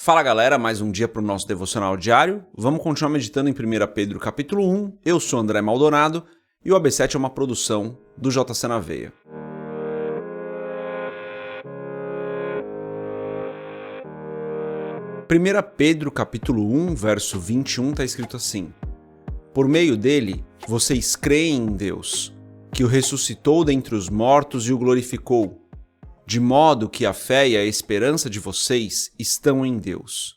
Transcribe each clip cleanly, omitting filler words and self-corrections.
Fala galera, mais um dia para o nosso devocional diário. Vamos continuar meditando em 1 Pedro capítulo 1. Eu sou André Maldonado e o AB7 é uma produção do JC na Veia. Primeira Pedro capítulo 1, verso 21 está escrito assim: Por meio dele, vocês creem em Deus, que o ressuscitou dentre os mortos e o glorificou, de modo que a fé e a esperança de vocês estão em Deus.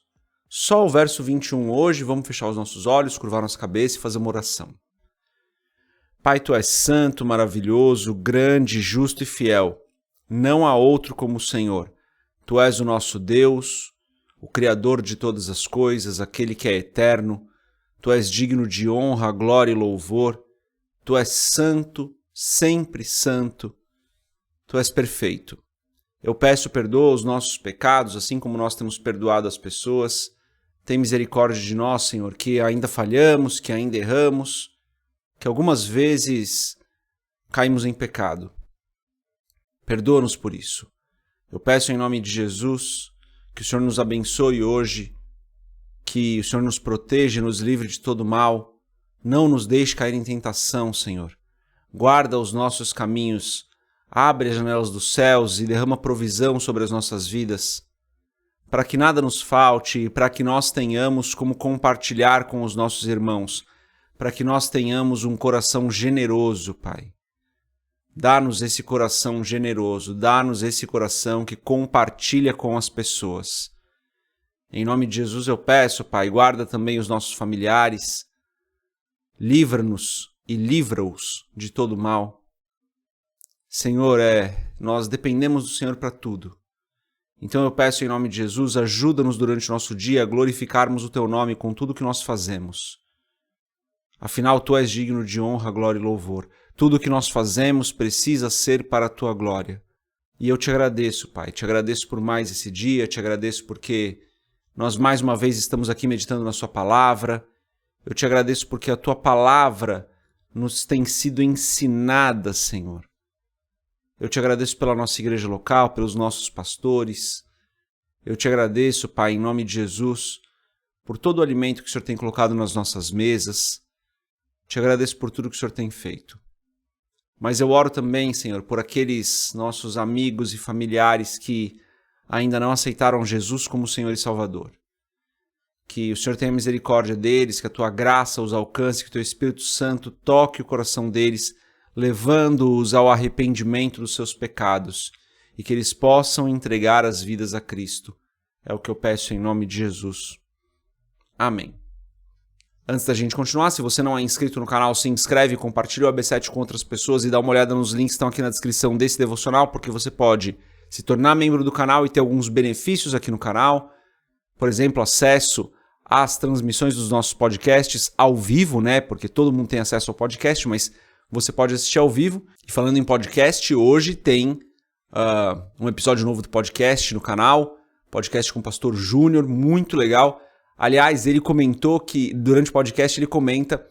Só o verso 21 hoje, vamos fechar os nossos olhos, curvar nossa cabeça e fazer uma oração. Pai, Tu és santo, maravilhoso, grande, justo e fiel. Não há outro como o Senhor. Tu és o nosso Deus, o Criador de todas as coisas, aquele que é eterno. Tu és digno de honra, glória e louvor. Tu és santo, sempre santo. Tu és perfeito. Eu peço perdoa os nossos pecados, assim como nós temos perdoado as pessoas. Tem misericórdia de nós, Senhor, que ainda falhamos, que ainda erramos, que algumas vezes caímos em pecado. Perdoa-nos por isso. Eu peço em nome de Jesus que o Senhor nos abençoe hoje, que o Senhor nos proteja e nos livre de todo mal. Não nos deixe cair em tentação, Senhor. Guarda os nossos caminhos. Abre as janelas dos céus e derrama provisão sobre as nossas vidas, para que nada nos falte e para que nós tenhamos como compartilhar com os nossos irmãos, para que nós tenhamos um coração generoso, Pai. Dá-nos esse coração generoso, dá-nos esse coração que compartilha com as pessoas. Em nome de Jesus eu peço, Pai, guarda também os nossos familiares, livra-nos e livra-os de todo mal. Senhor, nós dependemos do Senhor para tudo. Então eu peço em nome de Jesus, ajuda-nos durante o nosso dia a glorificarmos o Teu nome com tudo que nós fazemos. Afinal, Tu és digno de honra, glória e louvor. Tudo que nós fazemos precisa ser para a Tua glória. E eu te agradeço, Pai, te agradeço por mais esse dia, te agradeço porque nós mais uma vez estamos aqui meditando na Sua palavra. Eu te agradeço porque a Tua palavra nos tem sido ensinada, Senhor. Eu te agradeço pela nossa igreja local, pelos nossos pastores. Eu te agradeço, Pai, em nome de Jesus, por todo o alimento que o Senhor tem colocado nas nossas mesas. Te agradeço por tudo que o Senhor tem feito. Mas eu oro também, Senhor, por aqueles nossos amigos e familiares que ainda não aceitaram Jesus como Senhor e Salvador. Que o Senhor tenha misericórdia deles, que a Tua graça os alcance, que o Teu Espírito Santo toque o coração deles, levando-os ao arrependimento dos seus pecados e que eles possam entregar as vidas a Cristo. É o que eu peço em nome de Jesus. Amém. Antes da gente continuar, se você não é inscrito no canal, se inscreve, compartilha o AB7 com outras pessoas e dá uma olhada nos links que estão aqui na descrição desse devocional, porque você pode se tornar membro do canal e ter alguns benefícios aqui no canal. Por exemplo, acesso às transmissões dos nossos podcasts ao vivo, né? Porque todo mundo tem acesso ao podcast, mas você pode assistir ao vivo. E falando em podcast, hoje tem um episódio novo do podcast no canal. Podcast com o Pastor Júnior, muito legal. Aliás, ele comentou que, durante o podcast, ele comenta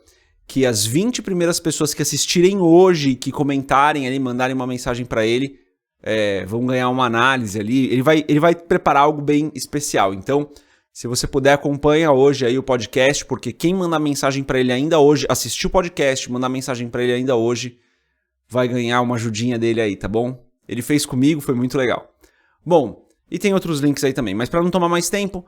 que as 20 primeiras pessoas que assistirem hoje, que comentarem ali, mandarem uma mensagem para ele, vão ganhar uma análise ali. Ele vai preparar algo bem especial. Então, se você puder, acompanha hoje aí o podcast, porque quem mandar mensagem para ele ainda hoje, assistir o podcast, mandar mensagem para ele ainda hoje, vai ganhar uma ajudinha dele aí, tá bom? Ele fez comigo, foi muito legal. Bom, e tem outros links aí também, mas para não tomar mais tempo,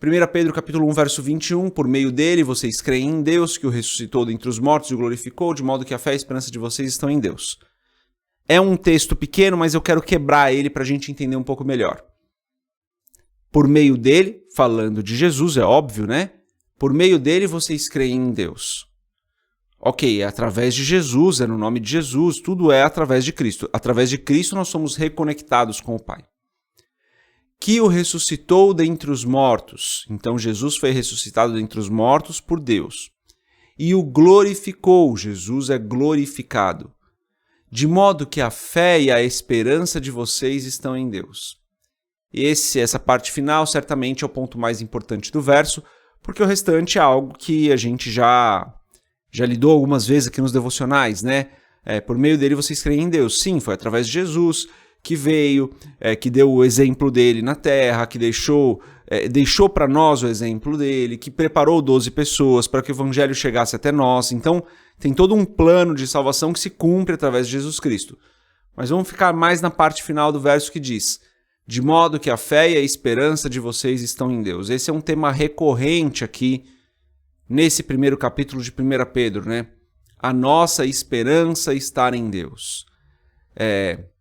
1 Pedro capítulo 1, verso 21, por meio dele vocês creem em Deus, que o ressuscitou dentre os mortos e o glorificou, de modo que a fé e a esperança de vocês estão em Deus. É um texto pequeno, mas eu quero quebrar ele para a gente entender um pouco melhor. Por meio dele, falando de Jesus, é óbvio, né? Por meio dele vocês creem em Deus. Ok, é através de Jesus, é no nome de Jesus, tudo é através de Cristo. Através de Cristo nós somos reconectados com o Pai. Que o ressuscitou dentre os mortos. Então Jesus foi ressuscitado dentre os mortos por Deus. E o glorificou, Jesus é glorificado. De modo que a fé e a esperança de vocês estão em Deus. Essa parte final certamente é o ponto mais importante do verso, porque o restante é algo que a gente já lidou algumas vezes aqui nos devocionais, né? Por meio dele vocês creem em Deus. Sim, foi através de Jesus que veio, que deu o exemplo dele na terra, que deixou para nós o exemplo dele, que preparou 12 pessoas para que o evangelho chegasse até nós. Então, tem todo um plano de salvação que se cumpre através de Jesus Cristo. Mas vamos ficar mais na parte final do verso que diz: de modo que a fé e a esperança de vocês estão em Deus. Esse é um tema recorrente aqui nesse primeiro capítulo de 1 Pedro, né? A nossa esperança está em Deus.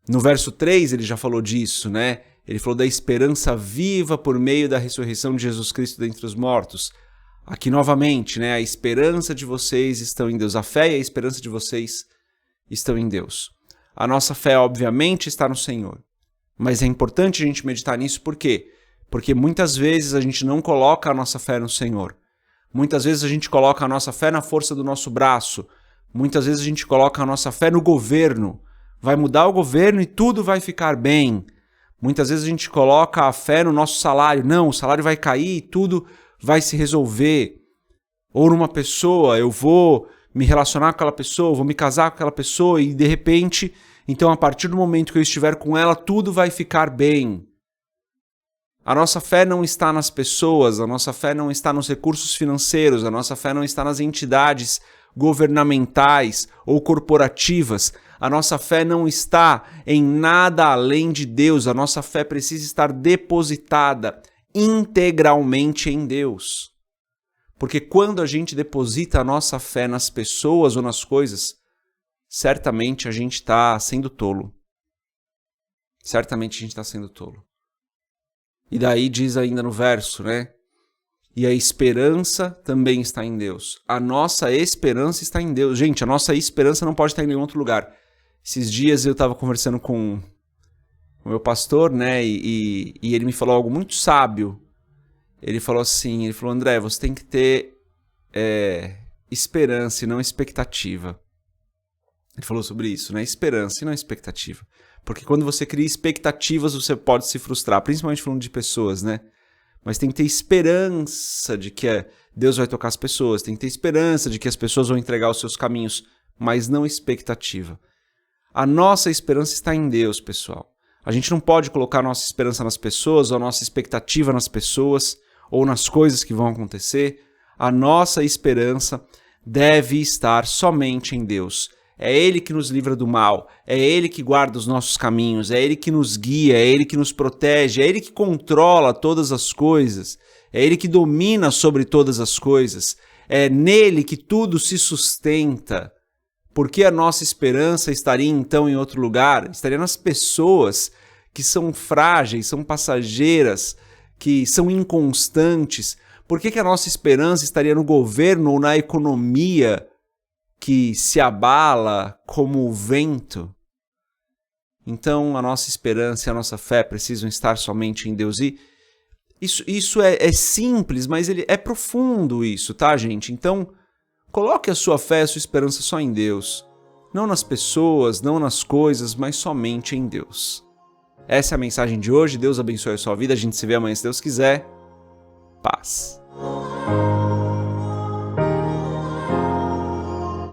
No verso 3 ele já falou disso, né? Ele falou da esperança viva por meio da ressurreição de Jesus Cristo dentre os mortos. Aqui novamente, né? A esperança de vocês estão em Deus. A fé e a esperança de vocês estão em Deus. A nossa fé, obviamente, está no Senhor. Mas é importante a gente meditar nisso, por quê? Porque muitas vezes a gente não coloca a nossa fé no Senhor. Muitas vezes a gente coloca a nossa fé na força do nosso braço. Muitas vezes a gente coloca a nossa fé no governo. Vai mudar o governo e tudo vai ficar bem. Muitas vezes a gente coloca a fé no nosso salário. Não, o salário vai cair e tudo vai se resolver. Ou numa pessoa, eu vou me relacionar com aquela pessoa, vou me casar com aquela pessoa e de repente, então a partir do momento que eu estiver com ela, tudo vai ficar bem. A nossa fé não está nas pessoas, a nossa fé não está nos recursos financeiros, a nossa fé não está nas entidades governamentais ou corporativas. A nossa fé não está em nada além de Deus. A nossa fé precisa estar depositada integralmente em Deus. Porque quando a gente deposita a nossa fé nas pessoas ou nas coisas, certamente a gente está sendo tolo. Certamente a gente está sendo tolo. E daí diz ainda no verso, né? E a esperança também está em Deus. A nossa esperança está em Deus. Gente, a nossa esperança não pode estar em nenhum outro lugar. Esses dias eu estava conversando com o meu pastor, né? E ele me falou algo muito sábio. Ele falou assim, André, você tem que ter esperança e não expectativa. Ele falou sobre isso, né? Esperança e não expectativa. Porque quando você cria expectativas, você pode se frustrar, principalmente falando de pessoas, né? Mas tem que ter esperança de que Deus vai tocar as pessoas, tem que ter esperança de que as pessoas vão entregar os seus caminhos, mas não expectativa. A nossa esperança está em Deus, pessoal. A gente não pode colocar a nossa esperança nas pessoas, ou a nossa expectativa nas pessoas, ou nas coisas que vão acontecer. A nossa esperança deve estar somente em Deus. É Ele que nos livra do mal, é Ele que guarda os nossos caminhos, é Ele que nos guia, é Ele que nos protege, é Ele que controla todas as coisas, é Ele que domina sobre todas as coisas, é nele que tudo se sustenta. Por que a nossa esperança estaria então em outro lugar? Estaria nas pessoas que são frágeis, são passageiras, que são inconstantes. Por que a nossa esperança estaria no governo ou na economia que se abala como o vento? Então a nossa esperança e a nossa fé precisam estar somente em Deus. E isso é simples, mas ele é profundo isso, tá, gente? Então coloque a sua fé, a sua esperança só em Deus. Não nas pessoas, não nas coisas, mas somente em Deus. Essa é a mensagem de hoje. Deus abençoe a sua vida. A gente se vê amanhã, se Deus quiser. Paz.